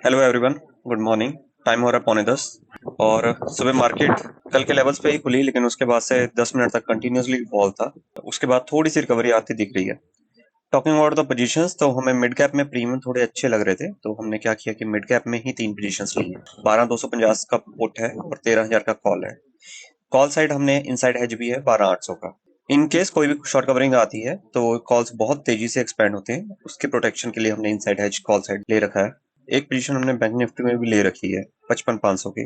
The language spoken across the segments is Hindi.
Hello everyone, good morning. Time हो रहा है 9:45 और सुबह मार्केट कल के लेवल्स पे ही खुली, लेकिन उसके बाद से 10 मिनट तक कंटिन्यूसली फॉल था। उसके बाद थोड़ी सी रिकवरी आती दिख रही है। टॉकिंग अबाउट द पोजीशंस, तो हमें मिड कैप में प्रीमियम थोड़े अच्छे लग रहे थे, तो हमने क्या किया कि मिड कैप में ही 3 पोजीशंस ली हैं। 12,250 का पुट है और 13,000 का कॉल है। कॉल साइड हमने इनसाइड हेज भी है 12,800 का। इन केस कोई भी शॉर्ट कवरिंग आती है तो कॉल्स बहुत तेजी से एक्सपेंड होते हैं, उसके प्रोटेक्शन के लिए हमने इनसाइड हेज कॉल साइड ले रखा है। एक पोजीशन हमने बैंक निफ्टी में भी ले रखी है 55,500 की।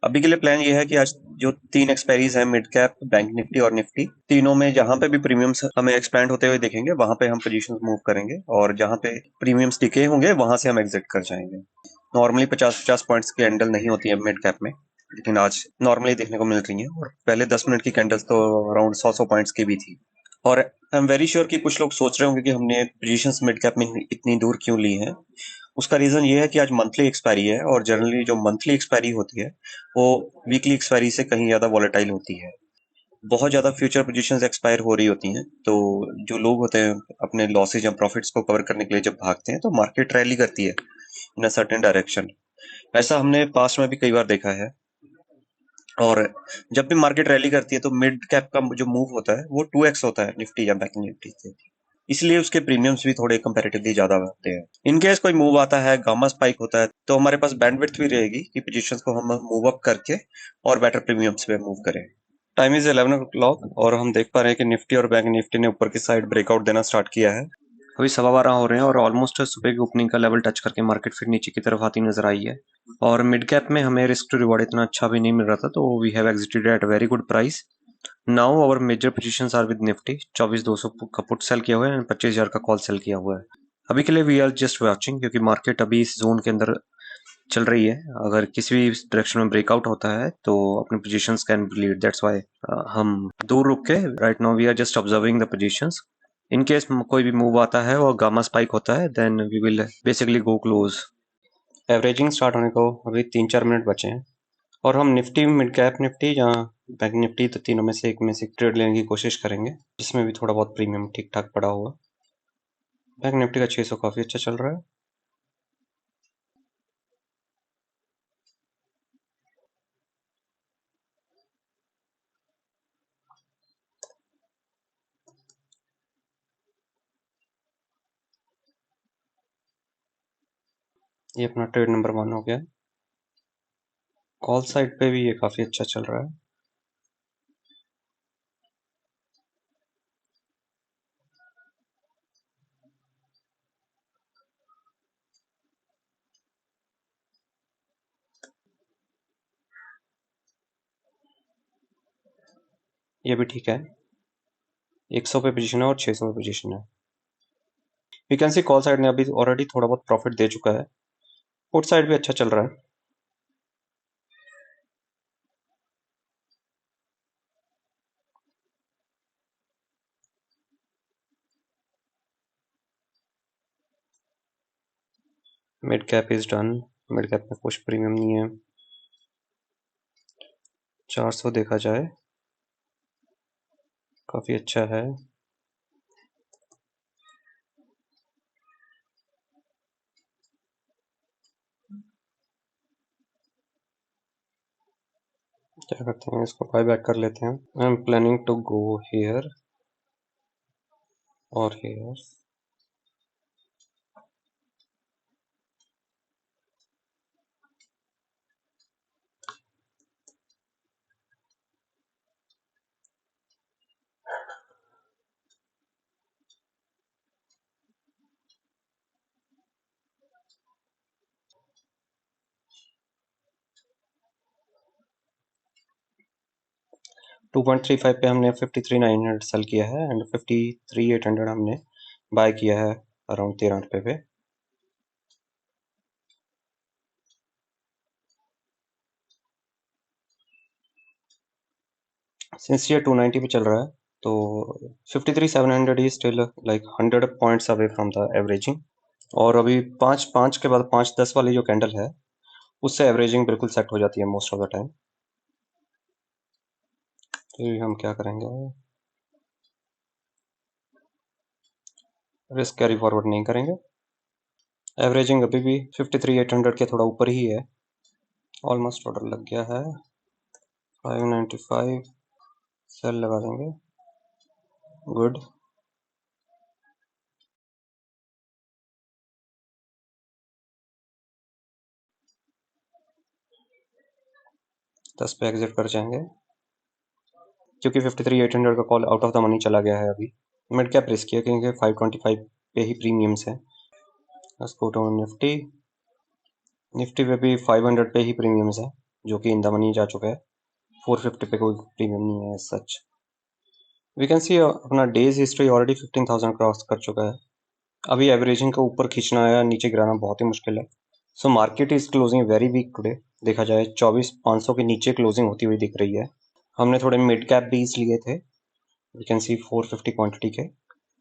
अभी के लिए प्लान ये है कि आज जो 3 एक्सपायरीज है, मिड कैप, बैंक निफ्टी और निफ्टी, तीनों में जहां पे भी प्रीमियम्स हमें एक्सपेंड होते हुए दिखेंगे वहां पे हम पोजीशंस मूव करेंगे, और जहां पे प्रीमियम्स टिके होंगे वहां से हम एग्जिट कर जाएंगे। नॉर्मली 50-50 पॉइंट्स की कैंडल नहीं होती है मिड कैप में, लेकिन आज नॉर्मली देखने को मिल रही है, और पहले 10 मिनट की कैंडल्स तो अराउंड 100 पॉइंट्स की भी थी। और आई एम वेरी श्योर कि कुछ लोग सोच रहे होंगे कि हमने पोजीशंस मिड कैप में इतनी दूर क्यों ली है। उसका रीजन ये है कि आज मंथली एक्सपायरी है, और जनरली जो मंथली एक्सपायरी होती है वो वीकली एक्सपायरी से कहीं ज्यादा वॉलेटाइल होती है। बहुत ज्यादा फ्यूचर पोजीशंस एक्सपायर हो रही होती हैं, तो जो लोग होते हैं अपने लॉसेज या प्रॉफिट्स को कवर करने के लिए जब भागते हैं तो मार्केट रैली करती है इन अ सर्टेन डायरेक्शन। ऐसा हमने पास्ट में भी कई बार देखा है। और जब भी मार्केट रैली करती है तो मिड कैप का जो मूव होता है वो 2x होता है निफ्टी या बैंक निफ्टी से, इसलिए उसके प्रीमियम्स भी थोड़े कंपैरेटिवली ज्यादा होते हैं। इन केस कोई मूव आता है, गामा स्पाइक होता है, तो हमारे पास बैंडविड्थ भी रहेगी कि पोजीशंस को हम मूव अप करके और बेटर प्रीमियम्स पे मूव करें। टाइम इज 11 o'clock और हम देख पा रहे हैं कि निफ्टी और बैंक निफ्टी ने ऊपर की साइड ब्रेकआउट देना स्टार्ट किया है। अभी 12:15 हो रहे हैं और ऑलमोस्ट सुबह की ओपनिंग का लेवल टच करके मार्केट फिर नीचे की तरफ आती नजर आई है। और मिड कैप में हमें रिस्क टू रिवॉर्ड इतना अच्छा भी नहीं मिल रहा था, तो we have exited at very good price. Now our major positions are with Nifty. 24,200 का पुट सेल किया हुआ है और 25,000 का कॉल सेल किया हुआ है। अभी के लिए वी आर जस्ट वॉचिंग, क्योंकि मार्केट अभी इस जोन के अंदर चल रही है। अगर किसी भी डायरेक्शन में ब्रेकआउट होता है तो अपने positions can bleed, that's why हम दूर रुक के right now we are just observing the positions. In case कोई भी मूव आता है और गामा स्पाइक होता है then we will basically go close. Averaging start होने को अभी 3-4 मिनट बचे हैं, और हम निफ्टी, मिड कैप निफ्टी या बैंक निफ्टी, तो तीनों में से एक ट्रेड लेने की कोशिश करेंगे, जिसमें भी थोड़ा बहुत प्रीमियम ठीक ठाक पड़ा हुआ। बैंक निफ्टी का 600 काफी अच्छा चल रहा है। ये अपना ट्रेड नंबर 1 हो गया। कॉल साइड पे भी ये काफी अच्छा चल रहा है। ये भी ठीक है। 100 पे पोजीशन है और 600 पे पोजीशन है। We can see call side ने अभी ऑलरेडी थोड़ा बहुत प्रॉफिट दे चुका है। पुट साइड भी अच्छा चल रहा है। Mid cap is done. Mid cap में कुछ प्रीमियम नहीं है। 400 देखा जाए काफी अच्छा है। क्या करते हैं, इसको बाय बैक कर लेते हैं। I am planning to go here और हियर। टू 2.35 पे हमने 53,900 सेल किया है एंड 53,800 हमने बाय किया है अराउंड 13 रुपए पे। सिंस ये 290 पे चल रहा है तो 53,700 is still like 100 points away from the averaging. और अभी 5 के बाद 5-10 वाली जो कैंडल है उससे एवरेजिंग बिल्कुल सेट हो जाती है मोस्ट ऑफ द टाइम। तो ये हम क्या करेंगे, रिस्क कैरी फॉरवर्ड नहीं करेंगे। एवरेजिंग अभी भी 53,800 के थोड़ा ऊपर ही है, ऑलमोस्ट ऑर्डर लग गया है। 595 सेल लगा देंगे, गुड। दस पे एग्जिट कर जाएंगे क्योंकि 53,800 का call out of the money चला गया है अभी। मिड कैप रिस्क है क्योंकि 525 पे ही प्रीमियम्स है। Let's go to Nifty. Nifty पे भी 500 पे ही प्रीमियम्स है जो कि इन द मनी जा चुका है। 450 पे कोई प्रीमियम नहीं है सच। वी कैन सी अपना डेज हिस्ट्री ऑलरेडी 15,000 क्रॉस कर चुका है। अभी एवरेजिंग को ऊपर खींचना या नीचे गिराना बहुत ही मुश्किल है। So market is closing very weak today. देखा जाए 24,500 के नीचे क्लोजिंग होती हुई दिख रही है। हमने थोड़े मिड कैप बीज लिए थे, वी कैन सी 450 क्वांटिटी के।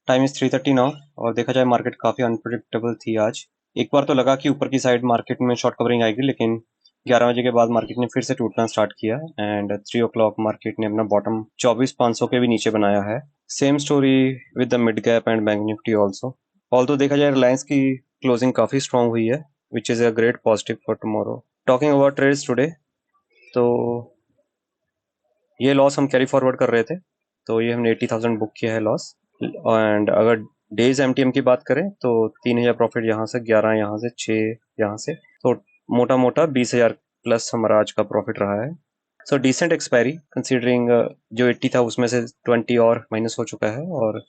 टाइम इज 3:30 नाउ और देखा जाए मार्केट काफ़ी अनप्रिडिक्टेबल थी आज। एक बार तो लगा कि ऊपर की साइड मार्केट में शॉर्ट कवरिंग आएगी, लेकिन 11 बजे के बाद मार्केट ने फिर से टूटना स्टार्ट किया एंड 3 o'clock मार्केट ने अपना बॉटम 24,500 के भी नीचे बनाया है। Same story with the mid cap and bank Nifty also. Although देखा जाए रिलायंस की क्लोजिंग काफ़ी स्ट्रांग हुई है, which is a great positive for tomorrow. Talking about trades today, तो ये लॉस हम कैरी फॉरवर्ड कर रहे थे, तो ये हमने 80,000 बुक किया है लॉस। एंड अगर डेज एमटीएम की बात करें तो 3,000 प्रॉफिट यहाँ से, 11 यहाँ से, 6 यहाँ से, तो मोटा मोटा 20,000 प्लस हमारा आज का प्रॉफिट रहा है। सो डिसेंट एक्सपायरी कंसीडरिंग जो 80 था उसमें से 20 और माइनस हो चुका है, और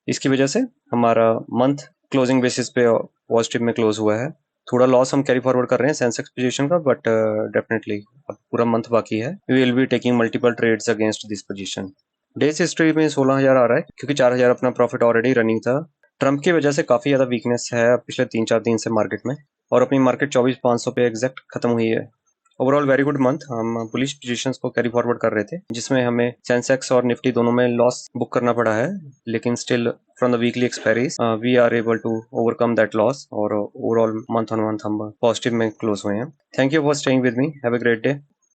इसकी वजह से हमारा मंथ क्लोजिंग बेसिस पे पॉजिटिव में क्लोज हुआ है। थोड़ा लॉस हम कैरी फॉरवर्ड कर रहे हैं सेंसेक्स पोजीशन का, बट डेफिनेटली अब पूरा मंथ बाकी है। We will be taking multiple trades against this position. Days हिस्ट्री में 16,000 आ रहा है क्योंकि 4,000 अपना प्रॉफिट ऑलरेडी रनिंग था। ट्रम्प की वजह से काफी ज्यादा वीकनेस है पिछले 3-4 दिन से मार्केट में, और अपनी मार्केट 24,500 पे एग्जैक्ट खत्म हुई है। Overall very good month. हम बुलिश पोजीशंस को कैरी फॉरवर्ड कर रहे थे जिसमें हमें सेंसेक्स और निफ्टी दोनों में लॉस बुक करना पड़ा है, लेकिन still from the weekly expiries we are able to overcome that loss, और ओवरऑल मंथ ऑन मंथ हम पॉजिटिव में क्लोज हुए हैं। Thank you for staying with me, have a great day.